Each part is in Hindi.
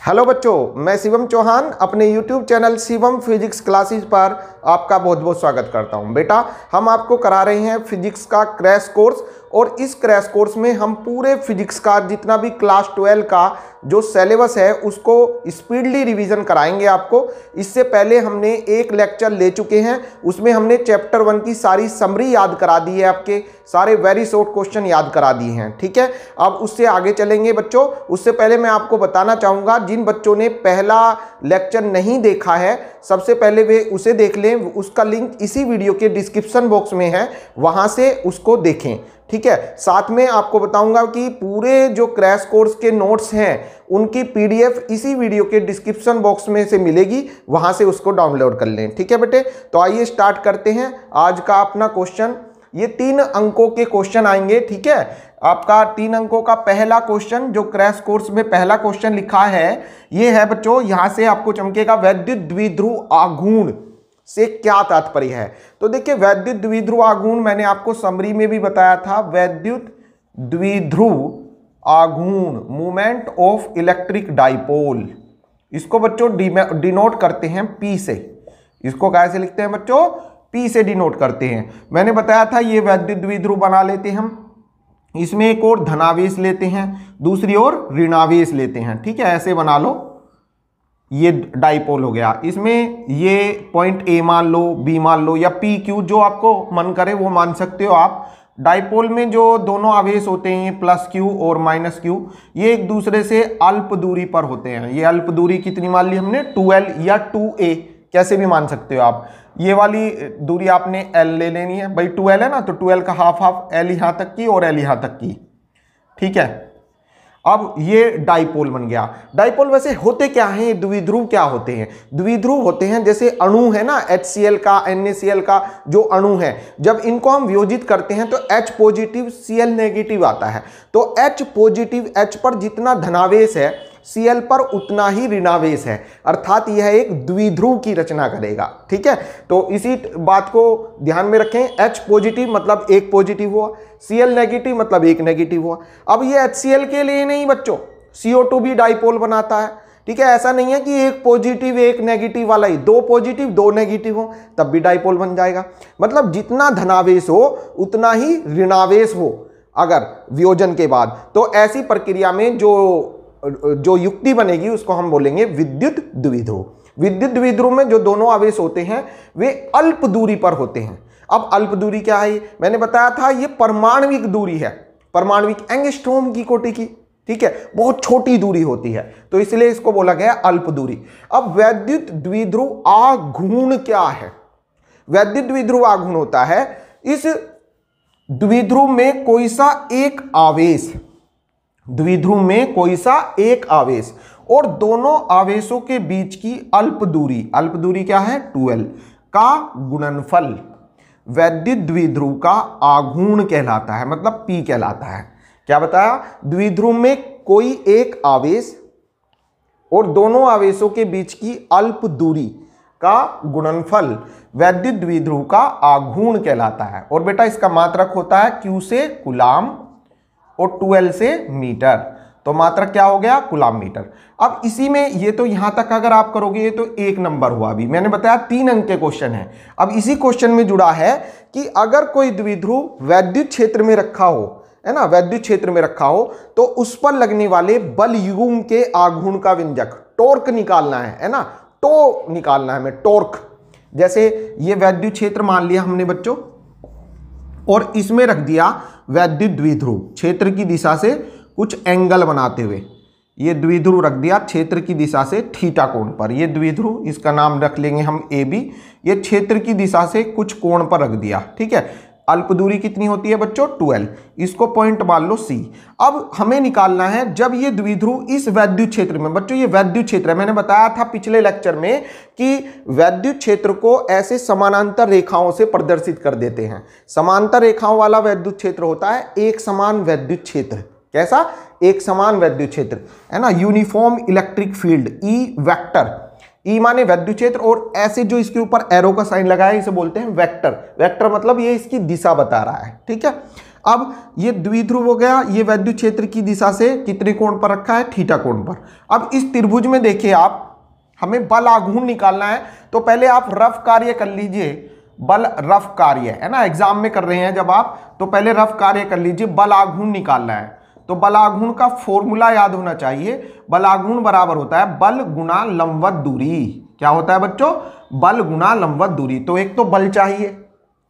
हेलो बच्चों, मैं शिवम चौहान अपने YouTube channel Shivam physics classes पर आपका बहुत बहुत स्वागत करता हूं। बेटा, हम आपको करा रहे हैं फिजिक्स का क्रैश कोर्स और इस क्रैश कोर्स में हम पूरे फिजिक्स का जितना भी क्लास 12 का जो सिलेबस है उसको स्पीडली रिवीजन कराएंगे आपको। इससे पहले हमने एक लेक्चर ले चुके हैं, उसमें हमने चैप्टर 1 की सारी समरी याद करा दी है, आपके सारे वेरी शॉर्ट क्वेश्चन याद करा दिए हैं। ठीक है, अब उससे आगे चलेंगे बच्चों। उससे पहले मैं आपको बताना चाहूँगा, जिन बच्चों ने पहला लेक्चर नहीं देखा है सबसे पहले वे उसे देख लें। उसका लिंक इसी वीडियो के डिस्क्रिप्शन बॉक्स में है, वहाँ से उसको देखें। ठीक है, साथ में आपको बताऊंगा कि पूरे जो क्रैश कोर्स के नोट्स हैं उनकी पीडीएफ इसी वीडियो के डिस्क्रिप्शन बॉक्स में से मिलेगी, वहां से उसको डाउनलोड कर लें। ठीक है बेटे, तो आइए स्टार्ट करते हैं आज का अपना क्वेश्चन। ये 3 अंकों के क्वेश्चन आएंगे। ठीक है, आपका 3 अंकों का पहला क्वेश्चन जो क्रैश कोर्स में पहला क्वेश्चन लिखा है ये है बच्चों, यहां से आपको चमकेगा वैद्युत द्विध्रुव आघूर्ण से क्या तात्पर्य है। तो देखिए, वैद्युत द्विध्रुव आघूर्ण मैंने आपको समरी में भी बताया था। वैद्युत द्विध्रुव आघूर्ण, मूवमेंट ऑफ इलेक्ट्रिक डाइपोल, इसको बच्चों डिनोट करते हैं पी से। इसको कैसे लिखते हैं बच्चों? पी से डिनोट करते हैं। मैंने बताया था ये वैद्युत द्विध्रुव बना लेते हैं हम, इसमें एक और धनावेश लेते हैं, दूसरी ओर ऋणावेश लेते हैं। ठीक है, ऐसे बना लो। ये डाइपोल हो गया, इसमें ये पॉइंट ए मान लो, बी मान लो या पी क्यू, जो आपको मन करे वो मान सकते हो आप। डाइपोल में जो दोनों आवेश होते हैं प्लस क्यू और माइनस क्यू, ये एक दूसरे से अल्प दूरी पर होते हैं। ये अल्प दूरी कितनी मान ली हमने? 2l या 2a, कैसे भी मान सकते हो आप। ये वाली दूरी आपने l ले लेनी है भाई, 2l है ना, तो 2l का हाफ हाफ, l यहां तक की और l यहां तक की। ठीक है, अब ये डाइपोल बन गया। डाइपोल वैसे होते क्या हैं? द्विध्रुव क्या होते हैं? द्विध्रुव होते हैं जैसे अणु है ना, HCl का, NaCl का जो अणु है, जब इनको हम वियोजित करते हैं तो H पॉजिटिव Cl नेगेटिव आता है। तो H पॉजिटिव, H पर जितना धनावेश है Cl पर उतना ही ऋणावेश है, अर्थात यह एक द्विध्रुव की रचना करेगा। ठीक है, तो इसी बात को ध्यान में रखें। H पॉजिटिव मतलब एक पॉजिटिव हुआ, Cl नेगेटिव मतलब एक नेगेटिव हुआ। अब ये HCl के लिए नहीं बच्चों, CO2 भी डाइपोल बनाता है। ठीक है, ऐसा नहीं है कि एक पॉजिटिव एक नेगेटिव वाला ही, 2 पॉजिटिव 2 नेगेटिव हो तब भी डाइपोल बन जाएगा। मतलब जितना धनावेश हो उतना ही ऋणावेश हो अगर वियोजन के बाद। तो ऐसी प्रक्रिया में जो युक्ति बनेगी उसको हम बोलेंगे विद्युत द्विध्रुव। विद्युत द्विध्रुव में जो दोनों आवेश होते हैं वे अल्प दूरी पर होते हैं। अब अल्प दूरी क्या है? मैंने बताया था ये परमाणविक दूरी है, परमाणविक एंगस्ट्रॉम की कोटि की। ठीक है, बहुत छोटी दूरी होती है, तो इसलिए इसको बोला गया अल्प दूरी। अब वैद्युत द्विध्रुव आघूर्ण क्या है? वैद्युत द्विध्रुव आघूर्ण होता है इस द्विध्रुव में कोई सा एक आवेश, द्विध्रुव में कोई सा एक आवेश और दोनों आवेशों के बीच की अल्प दूरी, अल्प दूरी क्या है? 2l का गुणनफल वैद्युत द्विध्रुव का आघूर्ण कहलाता है, मतलब P कहलाता है। क्या बताया? द्विध्रुव में कोई एक आवेश और दोनों आवेशों के बीच की अल्प दूरी का गुणनफल वैद्युत द्विध्रुव का आघूर्ण कहलाता है। और बेटा इसका मात्रक होता है Q से कूलाम और 2l से मीटर, तो मात्रक क्या हो गया? Coulomb metre. अब इसी में ये तो यहां तक अगर आप करोगे ये तो 1 नंबर हुआ। अभी मैंने बताया 3 अंक के क्वेश्चन है। अब इसी क्वेश्चन में जुड़ा है कि अगर कोई द्विध्रुव वैद्युत क्षेत्र में रखा हो, है ना, वैद्युत क्षेत्र में रखा हो, तो उस पर लगने वाले बल युग्म के आघूर्ण का व्यंजक टॉर्क निकालना है ना, टो निकालना है हमें, टॉर्क। जैसे ये वैद्युत क्षेत्र मान लिया हमने बच्चों और इसमें रख दिया वैद्युत द्विध्रुव, क्षेत्र की दिशा से कुछ एंगल बनाते हुए ये द्विध्रुव रख दिया क्षेत्र की दिशा से थीटा कोण पर। ये द्विध्रुव, इसका नाम रख लेंगे हम AB। ये क्षेत्र की दिशा से कुछ कोण पर रख दिया। ठीक है, अल्प दूरी कितनी होती है बच्चों? 2l। इसको पॉइंट मान लो C। अब हमें निकालना है जब ये द्विध्रुव इस वैद्युत क्षेत्र में, बच्चों ये वैद्युत क्षेत्र है, मैंने बताया था पिछले लेक्चर में कि वैद्युत क्षेत्र को ऐसे समानांतर रेखाओं से प्रदर्शित कर देते हैं। समांतर रेखाओं वाला वैद्युत क्षेत्र होता है एक समान वैद्युत क्षेत्र। कैसा? एक समान वैद्युत क्षेत्र, है ना, uniform electric field, E vector. E माने वैद्युत क्षेत्र और ऐसे जो इसके ऊपर एरो का साइन लगा है इसे बोलते हैं वेक्टर। वेक्टर मतलब ये इसकी दिशा बता रहा है। ठीक है, अब ये द्विध्रुव हो गया, ये वैद्युत क्षेत्र की दिशा से कितने कोण पर रखा है, थीटा कोण पर। अब इस त्रिभुज में देखिए आप, हमें बल आघूर्ण निकालना है, तो पहले आप रफ कार्य कर लीजिए, बल रफ कार्य है ना, एग्जाम में कर रहे हैं जब आप, तो पहले रफ कार्य कर लीजिए, बल आघूर्ण निकालना है। तो बल आघूर्ण का फॉर्मूला याद होना चाहिए, बल आघूर्ण बराबर होता है बल गुणा लंबवत दूरी। क्या होता है बच्चों, बल गुणा लंबवत दूरी। तो एक तो बल चाहिए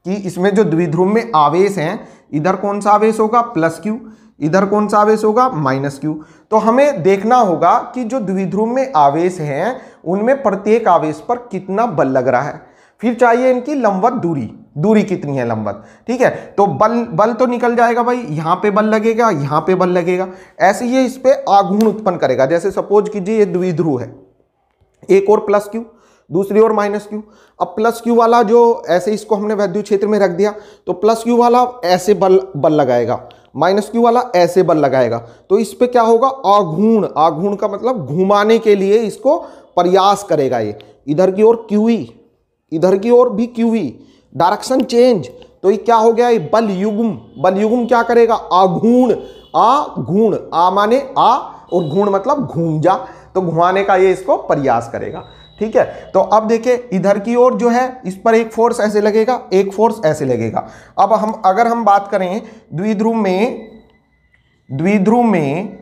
कि इसमें जो द्विध्रुव में आवेश हैं, इधर कौन सा आवेश होगा, प्लस क्यू, इधर कौन सा आवेश होगा, माइनस क्यू। तो हमें देखना होगा कि जो द्विध्रुव में आवेश हैं उनमें प्रत्येक आवेश पर कितना बल लग रहा है। फिर चाहिए इनकी लंबवत दूरी, दूरी कितनी है लंबवत, ठीक है। तो बल तो निकल जाएगा भाई, यहाँ पे बल लगेगा, यहाँ पे बल लगेगा, ऐसे ये इस पे आघूर्ण उत्पन्न करेगा। जैसे सपोज कीजिए ये द्विध्रुव है, एक और प्लस क्यू, दूसरी ओर माइनस क्यू। अब प्लस क्यू वाला जो ऐसे इसको हमने वैद्युत क्षेत्र में रख दिया, तो प्लस क्यू वाला ऐसे बल लगाएगा, माइनस क्यू वाला ऐसे बल लगाएगा। तो इस पे क्या होगा, आघूर्ण, आघूर्ण का मतलब घुमाने के लिए इसको प्रयास करेगा ये, इधर की ओर क्यूई, इधर की ओर भी क्यूई, डायरेक्शन चेंज। तो ये क्या हो गया, ये बल युग्म, बल युग्म क्या करेगा, आघूर्ण, आघूर्ण, आ माने आ और घूर्ण मतलब घूम जा, तो घुमाने का ये इसको प्रयास करेगा, ठीक है। तो अब देखिए इधर की ओर जो है इस पर एक फोर्स ऐसे लगेगा, एक फोर्स ऐसे लगेगा। अब अगर हम बात करें द्विध्रुव में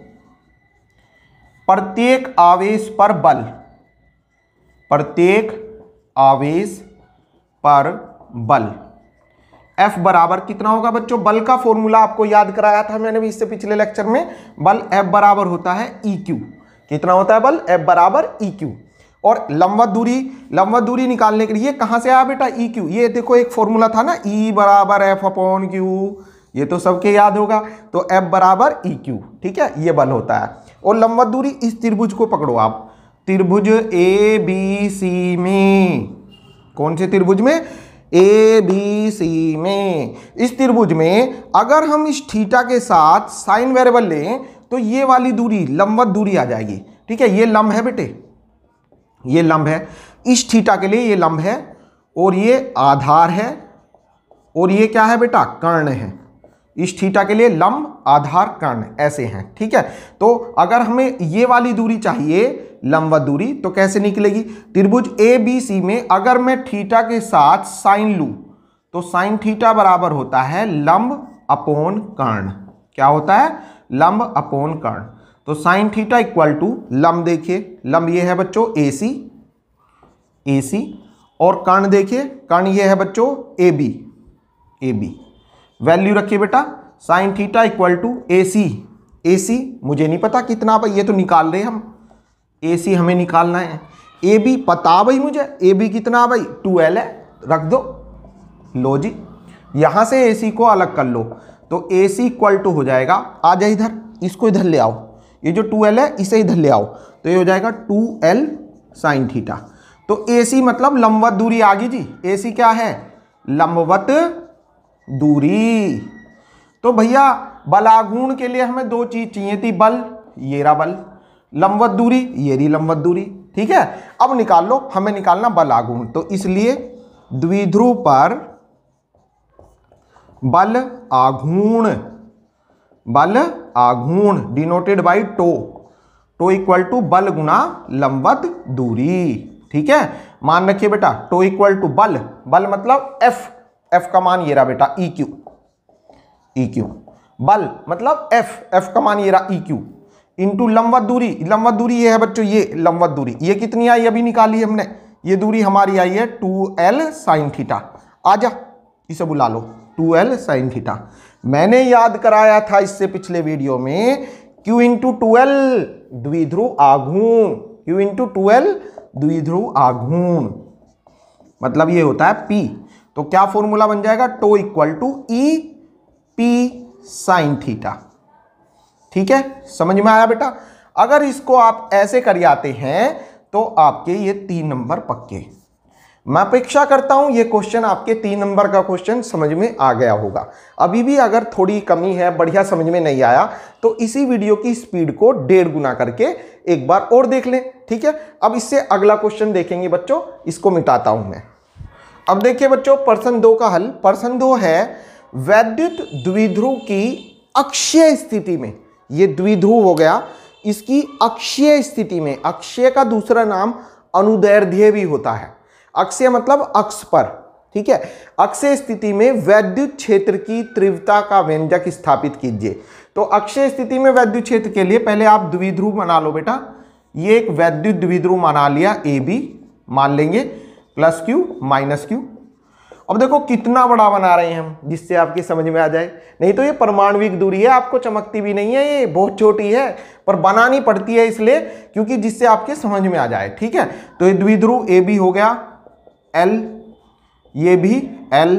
प्रत्येक आवेश पर बल, प्रत्येक आवेश पर बल F बराबर कितना होगा बच्चों, बल का फॉर्मूला आपको याद कराया था मैंने भी इससे पिछले लेक्चर में। बल F बराबर होता है EQ। कितना होता है बल, F बराबर EQ। और लंबवत दूरी निकालने के लिए कहां से आया बेटा, EQ। ये देखो एक फॉर्मूला था ना, E बराबर F अपॉन Q, ये तो सबके याद होगा। तो F बराबर EQ, ठीक है, ये बल होता है। और लंबवत दूरी, इस त्रिभुज को पकड़ो आप, त्रिभुज ABC में, कौन से त्रिभुज में, ABC में। इस त्रिभुज में अगर हम इस थीटा के साथ साइन वेरिएबल लें तो ये वाली दूरी लंबवत दूरी आ जाएगी, ठीक है। ये लंब है बेटे, ये लंब है, इस थीटा के लिए ये लंब है, और ये आधार है, और ये क्या है बेटा, कर्ण है। इस थीटा के लिए लंब, आधार, कर्ण ऐसे हैं, ठीक है। तो अगर हमें ये वाली दूरी चाहिए लंबवत दूरी, तो कैसे निकलेगी, त्रिभुज ABC में अगर मैं थीटा के साथ साइन लूं तो साइन थीटा बराबर होता है लंब अपॉन कर्ण। क्या होता है, लंब अपॉन कर्ण। तो साइन थीटा इक्वल टू लंब, देखिए लंब ये है बच्चों AC, और कर्ण देखिए, कर्ण ये है बच्चों AB। वैल्यू रखिए बेटा, sine theta equal to AC मुझे नहीं पता कितना भाई, ये तो निकाल रहे हम, AC हमें निकालना है। AB पता भाई मुझे, AB कितना भाई, 2L है, रख दो, लो जी, यहां से AC को अलग कर लो, तो AC इक्वल टू हो जाएगा, आ जाए इधर, इसको इधर ले आओ, ये जो 2L है इसे इधर ले आओ, तो ये हो जाएगा 2L साइन थीटा। तो AC मतलब लंबवत दूरी आ गई जी, AC क्या है, लंबवत दूरी। तो भैया बल आघूर्ण के लिए हमें दो चीज चाहिए थी, बल, ये रहा बल, लंबवत दूरी, ये रही लंबवत दूरी, ठीक है। अब निकाल लो, हमें निकालना बल आघूर्ण। तो इसलिए द्विध्रुव पर बल आघूर्ण denoted by tau equal to बल गुना लंबवत दूरी, ठीक है। मान रखिए बेटा, टो इक्वल टू बल मतलब F का मान ये रहा बेटा EQ, बल मतलब F का मान ये रहा EQ, इंटू लंबवत दूरी ये है बच्चों, ये लंबवत दूरी, ये कितनी आई अभी निकाली हमने, ये दूरी हमारी आई है 2L साइन थीटा। आजा इसे बुला लो, 2L साइन थीटा। मैंने याद कराया था इससे पिछले वीडियो में, Q इंटू 2L द्विध्रुव आघूर्ण, Q इंटू 2L द्विध्रुव आघूर्ण, मतलब ये होता है P। तो क्या फॉर्मूला बन जाएगा, tau equal to EP sine theta, ठीक है, समझ में आया बेटा। अगर इसको आप ऐसे कर आते हैं तो आपके ये 3 नंबर पक्के। मैं अपेक्षा करता हूं ये क्वेश्चन आपके 3 नंबर का क्वेश्चन समझ में आ गया होगा। अभी भी अगर थोड़ी कमी है, बढ़िया समझ में नहीं आया, तो इसी वीडियो की स्पीड को 1.5 गुना करके एक बार और देख लें, ठीक है। अब इससे अगला क्वेश्चन देखेंगे बच्चों, इसको मिटाता हूं मैं। अब देखिए बच्चों, प्रश्न 2 का हल। प्रश्न 2 है, वैद्युत द्विध्रुव की अक्षीय स्थिति में, ये द्विध्रुव हो गया, इसकी अक्षीय स्थिति में, अक्षीय का दूसरा नाम अनुदैर्ध्य भी होता है। अक्षीय मतलब अक्ष पर, ठीक है। अक्षीय स्थिति में वैद्युत क्षेत्र की तीव्रता का व्यंजक स्थापित कीजिए। तो अक्षीय स्थिति में वैद्युत क्षेत्र के लिए पहले आप द्विध्रुव बना लो बेटा। ये एक वैद्युत द्विध्रुव बना लिया, ए बी मान लेंगे, प्लस क्यू माइनस क्यू। अब देखो कितना बड़ा बना रहे हैं हम, जिससे आपकी समझ में आ जाए। नहीं तो ये परमाणविक दूरी है, आपको चमकती भी नहीं है, ये बहुत छोटी है, पर बनानी पड़ती है इसलिए क्योंकि जिससे आपके समझ में आ जाए, ठीक है। तो ये द्विध्रुव ए बी हो गया एल, ये भी एल,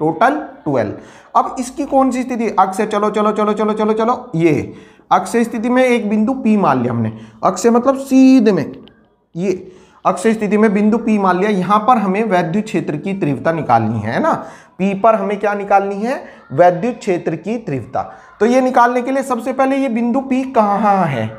टोटल 12। अब इसकी कौन सी स्थिति, अक्ष से चलो चलो चलो चलो चलो चलो, ये अक्षीय स्थिति में एक बिंदु P मान लिया हमने। अक्षीय मतलब सीधे में, ये अक्षीय स्थिति में बिंदु P मान लिया। यहां पर हमें वैद्युत क्षेत्र की तीव्रता निकालनी है ना। P पर हमें क्या निकालनी है, वैद्युत क्षेत्र की तीव्रता। तो ये निकालने के लिए सबसे पहले ये बिंदु P कहाँ है,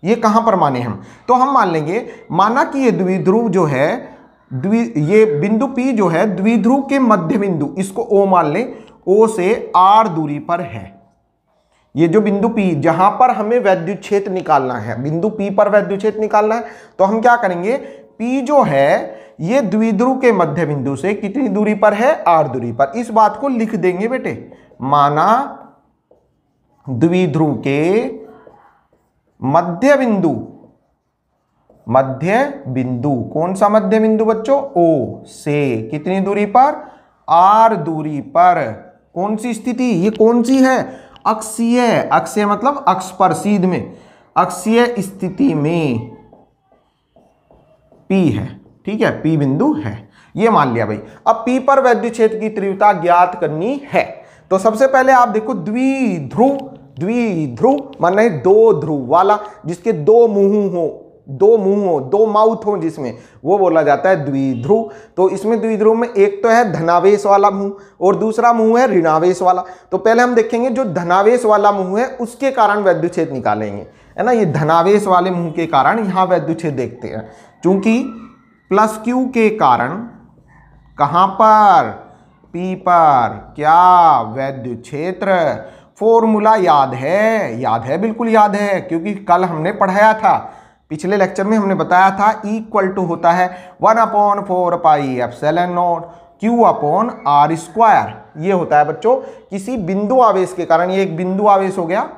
ये कहां पर माने हम, तो हम मान लेंगे, माना कि ये द्विध्रुव जो है, ये बिंदु P जो है द्विध्रुव के मध्य बिंदु, इसको O मान लें, O से R दूरी पर है। ये जो बिंदु P जहां पर हमें वैद्युत क्षेत्र निकालना है, बिंदु P पर वैद्युत क्षेत्र निकालना है, तो हम क्या करेंगे, P जो है ये द्विध्रुव के मध्य बिंदु से कितनी दूरी पर है, R दूरी पर। इस बात को लिख देंगे बेटे, माना द्विध्रुव के मध्य बिंदु, मध्य बिंदु, कौन सा मध्य बिंदु बच्चों, O से कितनी दूरी पर, R दूरी पर। कौन सी स्थिति, ये कौन सी है, अक्षीय। अक्षीय मतलब अक्ष पर, सीध में, अक्षीय स्थिति में P है, ठीक है, P बिंदु है, ये मान लिया भाई। अब P पर वैद्युत क्षेत्र की तीव्रता ज्ञात करनी है। तो सबसे पहले आप देखो द्विध्रुव, द्विध्रुव माने दो ध्रुव वाला, जिसके दो मुंह हो, दो मुंह हो, दो माउथ हो जिसमें, वो बोला जाता है द्विध्रुव। तो इसमें द्विध्रुव में एक तो है धनावेश वाला मुंह और दूसरा मुंह है ऋणावेश वाला। तो पहले हम देखेंगे जो धनावेश वाला मुंह है उसके कारण वैद्युत क्षेत्र निकालेंगे, है ना। ये धनावेश वाले मुंह के कारण यहाँ वैद्युत क्षेत्र देखते हैं, क्योंकि प्लस क्यू के कारण कहाँ पर, P पर क्या, वैद्युत क्षेत्र। फॉर्मूला याद है, याद है, बिल्कुल याद है, क्योंकि कल हमने पढ़ाया था, पिछले लेक्चर में हमने बताया था, इक्वल टू होता है 1/4 pi epsilon nought Q upon R square. ये होता है बच्चों किसी बिंदु आवेश के कारण, ये एक बिंदु आवेश हो गया,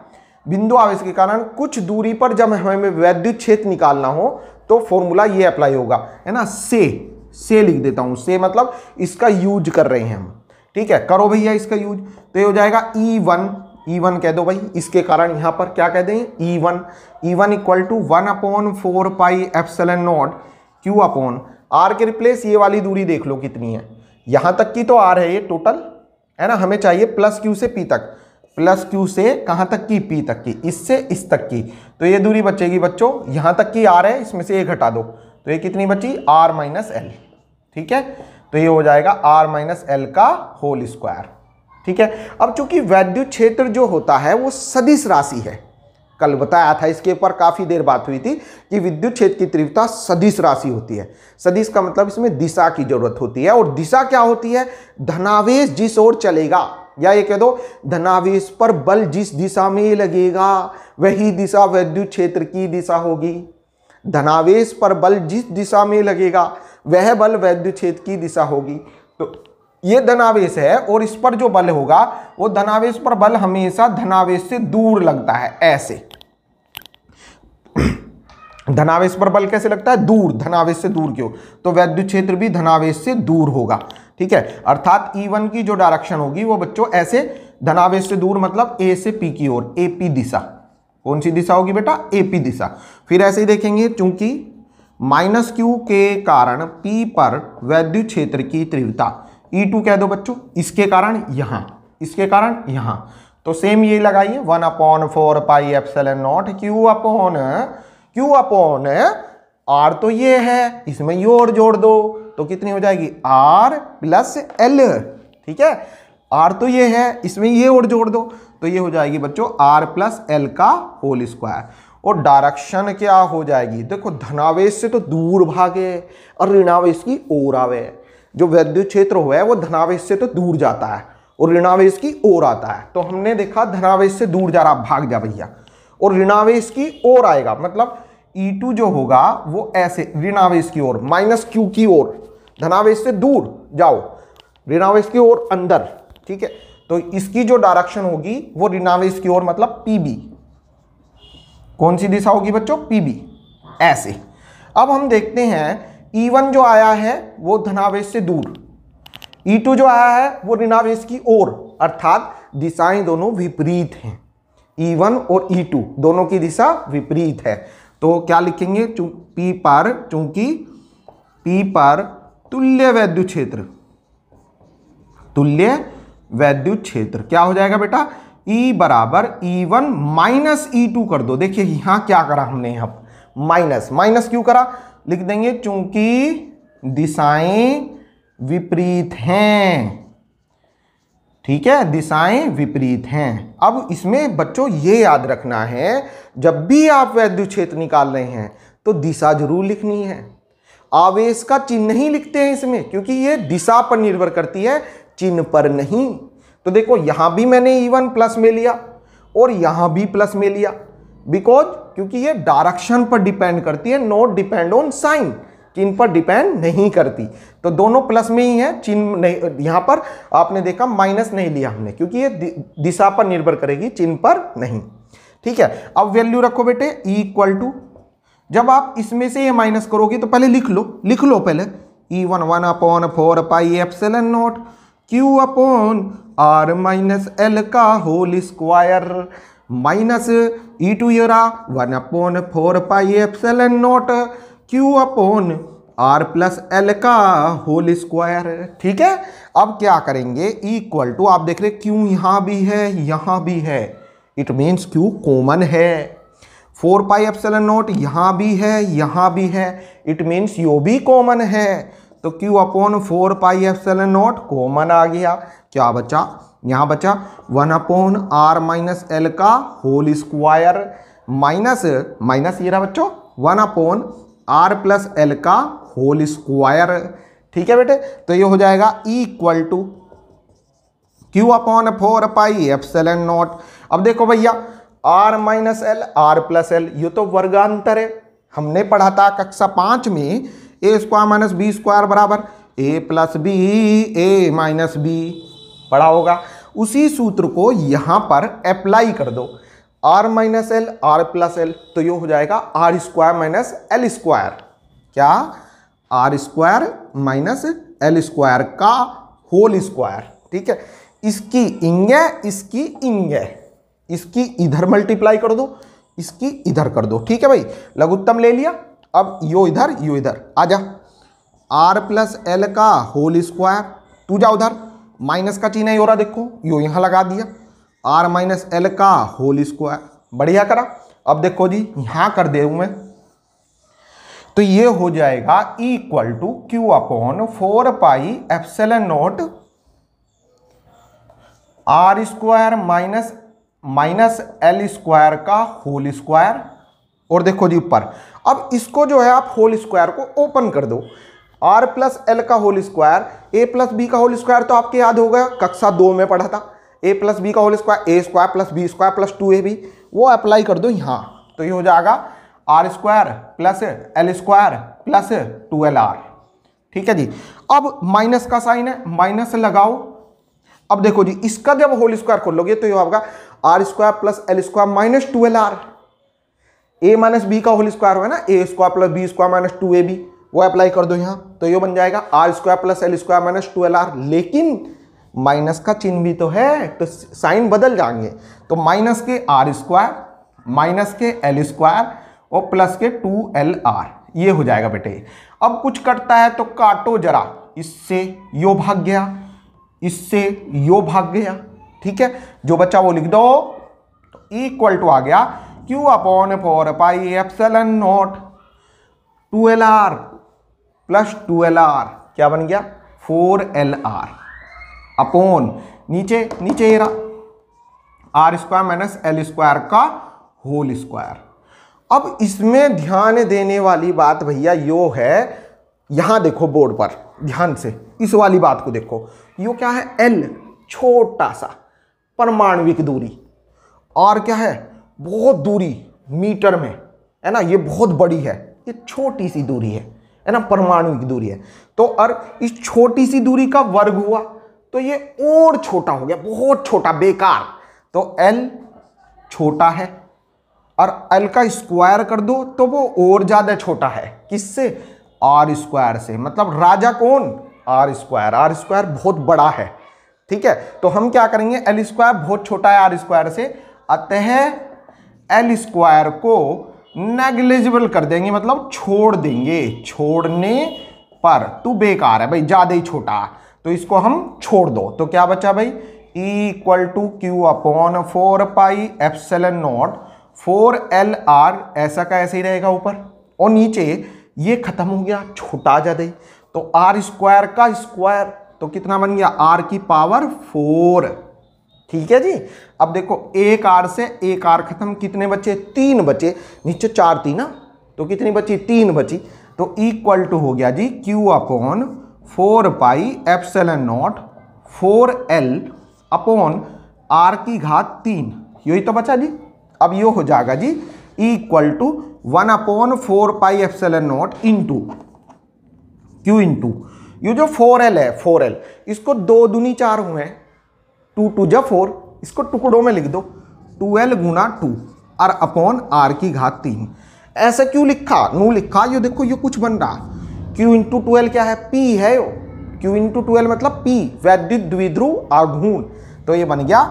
बिंदु आवेश के कारण कुछ दूरी पर जब हमें वैद्युत क्षेत्र निकालना हो तो फॉर्मूला ये अप्लाई होगा, है ना। से लिख देता हूं, से मतलब इसका यूज कर रहे हैं हम, ठीक है, करो भैया इसका यूज। तो ये हो जाएगा E1 कह दो भाई, इसके कारण यहां पर क्या कह दें, E1 equal to 1/4 pi epsilon nought Q upon R के रिप्लेस ये वाली दूरी देख लो कितनी है, यहां तक की तो R है ये टोटल, है ना। हमें चाहिए प्लस Q से P तक, प्लस Q से कहां तक की, P तक की, इससे इस तक की। तो ये दूरी बचेगी बच्चों, यहां तक की R है, इसमें से ये घटा दो, तो ये कितनी बची, R माइनस L, ठीक है। तो ये हो जाएगा R माइनस L का होल स्क्वायर, ठीक है। अब चूंकि वैद्युत क्षेत्र जो होता है वो सदिश राशि है, कल बताया था, इसके ऊपर काफी देर बात हुई थी कि विद्युत क्षेत्र की तीव्रता सदिश राशि होती है। सदिश का मतलब इसमें दिशा की जरूरत होती है, और दिशा क्या होती है, धनावेश जिस ओर चलेगा, या ये कह दो धनावेश पर बल जिस दिशा में लगेगा वही दिशा वैद्युत क्षेत्र की दिशा होगी। धनावेश पर बल जिस दिशा में लगेगा वह बल वैद्युत क्षेत्र की दिशा होगी। तो ये धनावेश है और इस पर जो बल होगा वो धनावेश पर बल हमेशा धनावेश से दूर लगता है, ऐसे। धनावेश पर बल कैसे लगता है, दूर, धनावेश से दूर क्यों, तो वैद्युत क्षेत्र भी धनावेश से दूर होगा, ठीक है। अर्थात E1 की जो डायरेक्शन होगी वो बच्चों ऐसे धनावेश से दूर, मतलब A से P की ओर, AP दिशा। कौन सी दिशा होगी बेटा, AP दिशा। फिर ऐसे ही देखेंगे, चूंकि माइनस Q के कारण P पर वैद्युत क्षेत्र की तीव्रता E2 कह दो बच्चों, इसके कारण यहां, इसके कारण यहां, तो सेम ये लगाइए 1/4 pi epsilon nought Q upon R, तो ये है, इसमें ये और जोड़ दो तो कितनी हो जाएगी, R प्लस L, ठीक है। R तो ये है, इसमें ये और जोड़ दो तो ये हो जाएगी बच्चों R प्लस L का होल स्क्वायर। और डायरेक्शन क्या हो जाएगी, देखो धनावेश से तो दूर भागे और ऋणावेश की ओर आवे। जो वैद्युत क्षेत्र हुआ है वो धनावेश से तो दूर जाता है और ऋणावेश की ओर आता है। तो हमने देखा धनावेश से दूर जा रहा, भाग जा भैया, और ऋणावेश की ओर आएगा, मतलब E2 जो होगा वो ऐसे ऋणावेश की ओर, माइनस Q की ओर, धनावेश से दूर जाओ, ऋणावेश की ओर अंदर, ठीक है। तो इसकी जो डायरेक्शन होगी वो ऋणावेश की ओर, मतलब PB। कौन सी दिशा होगी बच्चों? PB, ऐसे। अब हम देखते हैं E1 जो आया है वो धनावेश से दूर, E2 जो आया है वो ऋणावेश की ओर, अर्थात दिशाएं दोनों विपरीत हैं। E1 और E2 दोनों की दिशा विपरीत है। तो क्या लिखेंगे? चूंकि P पर तुल्य वैद्युत क्षेत्र, तुल्य वैद्युत क्षेत्र क्या हो जाएगा बेटा? E बराबर E1 माइनस E2 कर दो। देखिए यहां क्या करा हमने, यहां माइनस, माइनस क्यों करा? लिख देंगे चूंकि दिशाएं विपरीत हैं, ठीक है, दिशाएं विपरीत हैं। अब इसमें बच्चों ये याद रखना है, जब भी आप वैद्युत क्षेत्र निकाल रहे हैं तो दिशा जरूर लिखनी है। आवेश का चिन्ह नहीं लिखते हैं इसमें, क्योंकि ये दिशा पर निर्भर करती है, चिन्ह पर नहीं। तो देखो यहां भी मैंने E1 प्लस में लिया और यहां भी प्लस में लिया, बिकॉज क्योंकि ये डायरेक्शन पर डिपेंड करती है, नॉट डिपेंड ऑन साइन, चिन्ह पर डिपेंड नहीं करती। तो दोनों प्लस में ही है, चिन्ह नहीं। यहां पर आपने देखा माइनस नहीं लिया हमने, क्योंकि ये दिशा पर निर्भर करेगी, चिन्ह पर नहीं, ठीक है। अब वैल्यू रखो बेटे, E इक्वल टू, जब आप इसमें से ये माइनस करोगे तो पहले लिख लो पहले, E1 1/4 pi epsilon nought Q upon R minus L का होल स्क्वायर, माइनस E2 ये रहा 1/4 pi epsilon nought Q upon R plus L का होल स्क्वायर, ठीक है। अब क्या करेंगे? इक्वल टू, आप देख रहे Q यहां भी है, यहां भी है, इट मीन्स Q कॉमन है। 4 पाई एप्सिलॉन नॉट यहां भी है, यहां भी है, इट मीन्स यो भी कॉमन है। तो Q upon 4 pi epsilon naught common आ गया। क्या बचा? यहां बचा 1/r माइनस L का होल स्क्वायर, माइनस ये रहा बच्चों 1/r प्लस L का होल स्क्वायर, ठीक है बेटे। तो ये हो जाएगा E equal to Q upon 4 pi epsilon naught. अब देखो भैया, R minus L, R plus L, ये तो वर्गांतर है। हमने पढ़ा था कक्षा 5 में A square minus B square बराबर A plus B, A minus B पढ़ा होगा। उसी सूत्र को यहां पर अप्लाई कर दो, R minus L, R plus L, तो ये हो जाएगा R square minus L square. क्या? R square minus L square का होल स्क्वायर, ठीक है। इसकी इंगे, इसकी इंगे, इसकी इधर मल्टीप्लाई कर दो, इसकी इधर कर दो, ठीक है भाई। लघुत्तम ले लिया, अब यो इधर, यो इधर, आजा। R प्लस L का होल स्क्वायर, तू जा उधर, माइनस का चिन्ह हो रहा, देखो यो यहां लगा दिया, R माइनस L का होल स्क्वायर, बढ़िया करा। अब देखो जी यहां कर दे मैं, तो ये हो जाएगा E equal to Q upon 4 pi epsilon nought R square minus L square का होल स्क्वायर। और देखो जी ऊपर, अब इसको जो है आप होल स्क्वायर को ओपन कर दो, R प्लस L का whole square, A plus B का होल स्क्वायर तो आपके याद होगा, कक्षा 2 में पढ़ा था। A प्लस बी का whole square, A square plus B square plus 2AB, वो अप्लाई कर दो यहाँ, तो ये हो जाएगा R square plus L square plus 2LR, ठीक है जी। अब माइनस का साइन है, माइनस लगाओ। अब देखो जी इसका जब होल स्क्वायर खोलोगे तो ये होगा R square plus L square minus 2LR। A minus B का होल स्क्वायर होगा ना, A square plus B square minus 2AB, वो अप्लाई कर दो यहाँ, तो ये बन जाएगा R square plus L square minus 2LR। लेकिन माइनस का चिन्ह भी तो है, तो साइन बदल जाएंगे, तो माइनस के R स्क्वायर, माइनस के L स्क्वायर और प्लस के 2LR, ये हो जाएगा बेटे। अब कुछ कटता है तो काटो जरा, इससे यो भाग गया, इससे यो भाग गया, ठीक है। जो बच्चा वो लिख दो, तो इक्वल टू आ गया Q upon 4 pi epsilon not 2LR plus 2LR, क्या बन गया 4LR अपॉन नीचे ये रहा R square minus L square का होल स्क्वायर। अब इसमें ध्यान देने वाली बात भैया यो है, यहां देखो बोर्ड पर ध्यान से, इस वाली बात को देखो, यो क्या है L, छोटा सा परमाणविक दूरी। आर क्या है, बहुत दूरी मीटर में, है ना, ये बहुत बड़ी है, ये छोटी सी दूरी है ना, परमाणुविक दूरी है। तो और इस छोटी सी दूरी का वर्ग हुआ तो ये और छोटा हो गया, बहुत छोटा, बेकार। तो L छोटा है और L का स्क्वायर कर दो तो वो और ज्यादा छोटा है, किससे, आर स्क्वायर से। मतलब राजा कौन, आर स्क्वायर। आर स्क्वायर बहुत बड़ा है, ठीक है। तो हम क्या करेंगे, L स्क्वायर बहुत छोटा है आर स्क्वायर से, अतः L स्क्वायर को नेग्लिजिबल कर देंगे, मतलब छोड़ देंगे। छोड़ने पर, तू बेकार है भाई, ज्यादा ही छोटा, तो इसको हम छोड़ दो। तो क्या बचा भाई, E equal to Q upon 4 pi epsilon nought 4LR, ऐसा का ऐसे ही रहेगा ऊपर, और नीचे ये खत्म हो गया, छोटा ज्यादा ही। तो आर स्क्वायर का स्क्वायर तो कितना बन गया, R की पावर 4, ठीक है जी। अब देखो एक आर से एक आर खत्म, कितने बचे, 3 बचे, नीचे 4 थी ना, तो कितनी बची, 3 बची। तो इक्वल टू हो गया जी Q upon 4 pi epsilon not 4L upon R की घात 3, यही तो बचा जी। अब ये हो जाएगा G equal to 1 upon 4 pi epsilon naught into Q into ये जो 4L है, 4L, इसको 2 दूनी 4 हुए हैं, 2 2 जा 4, इसको टुकड़ों में लिख दो, 2L गुना 2 और अपॉन R की घात 3। ऐसे क्यों लिखा, नू लिखा, ये देखो ये कुछ बन रहा, Q इंटू 2L क्या है, P है यो, Q इंटू 2L मतलब P, वैद्युत द्विध्रुव आघूर्ण। तो ये बन गया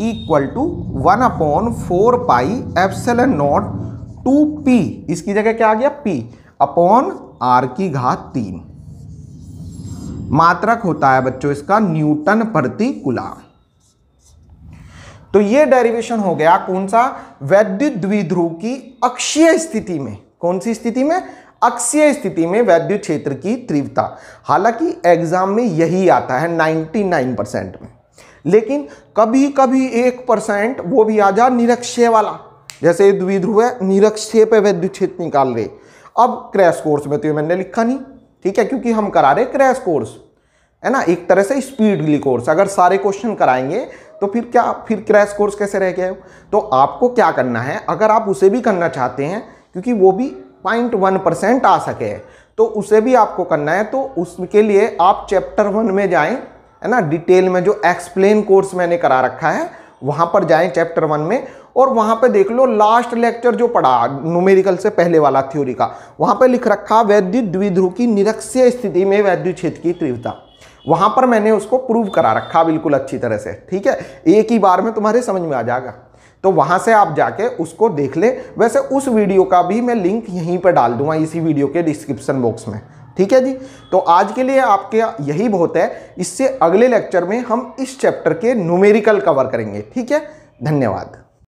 equal to 1 upon 4 pi epsilon nought 2P, इसकी जगह क्या आ गया, P अपॉन R की घात 3। मात्रक होता है बच्चों इसका न्यूटन प्रति कूलम। तो ये डेरिवेशन हो गया कौन सा, वैद्युत द्विध्रुव की अक्षीय स्थिति में। कौन सी स्थिति में, अक्षीय स्थिति में वैद्युत क्षेत्र की तीव्रता। हालांकि एग्जाम में यही आता है 99% में, लेकिन कभी कभी 1% वो भी आ जा निरक्षीय वाला, जैसे द्विध्रुव है, निरक्षीय पे वैद्युत क्षेत्र निकाल रहे। अब क्रैश कोर्स में तो ये मैंने लिखा नहीं, ठीक है, क्योंकि हम करा रहे क्रैश कोर्स, है ना, एक तरह से स्पीडली कोर्स। अगर सारे क्वेश्चन कराएंगे तो फिर क्या, फिर क्रैश कोर्स कैसे रह गया हो। तो आपको क्या करना है, अगर आप उसे भी करना चाहते हैं, क्योंकि वो भी 0.1% आ सके, तो उसे भी आपको करना है, तो उसके लिए आप चैप्टर 1 में जाएं, है ना, डिटेल में जो एक्सप्लेन कोर्स मैंने करा रखा है वहां पर जाएं चैप्टर 1 में, और वहां पे देख लो लास्ट लेक्चर जो पढ़ा न्यूमेरिकल से पहले वाला थ्योरी का, वहां पे लिख रखा वैद्युत द्विध्रुव की निरक्षीय स्थिति में वैद्युत क्षेत्र की तीव्रता। वहां पर मैंने उसको प्रूव करा रखा बिल्कुल अच्छी तरह से, ठीक है, एक ही बार में तुम्हारे समझ में आ जाएगा। तो वहां से आप जाके उसको देख ले। वैसे उस वीडियो का भी मैं लिंक यहीं पर डाल दूंगा, इसी वीडियो के डिस्क्रिप्शन बॉक्स में, ठीक है जी। तो आज के लिए आपके यही बहुत है, इससे अगले लेक्चर में हम इस चैप्टर के न्यूमेरिकल कवर करेंगे, ठीक है। धन्यवाद।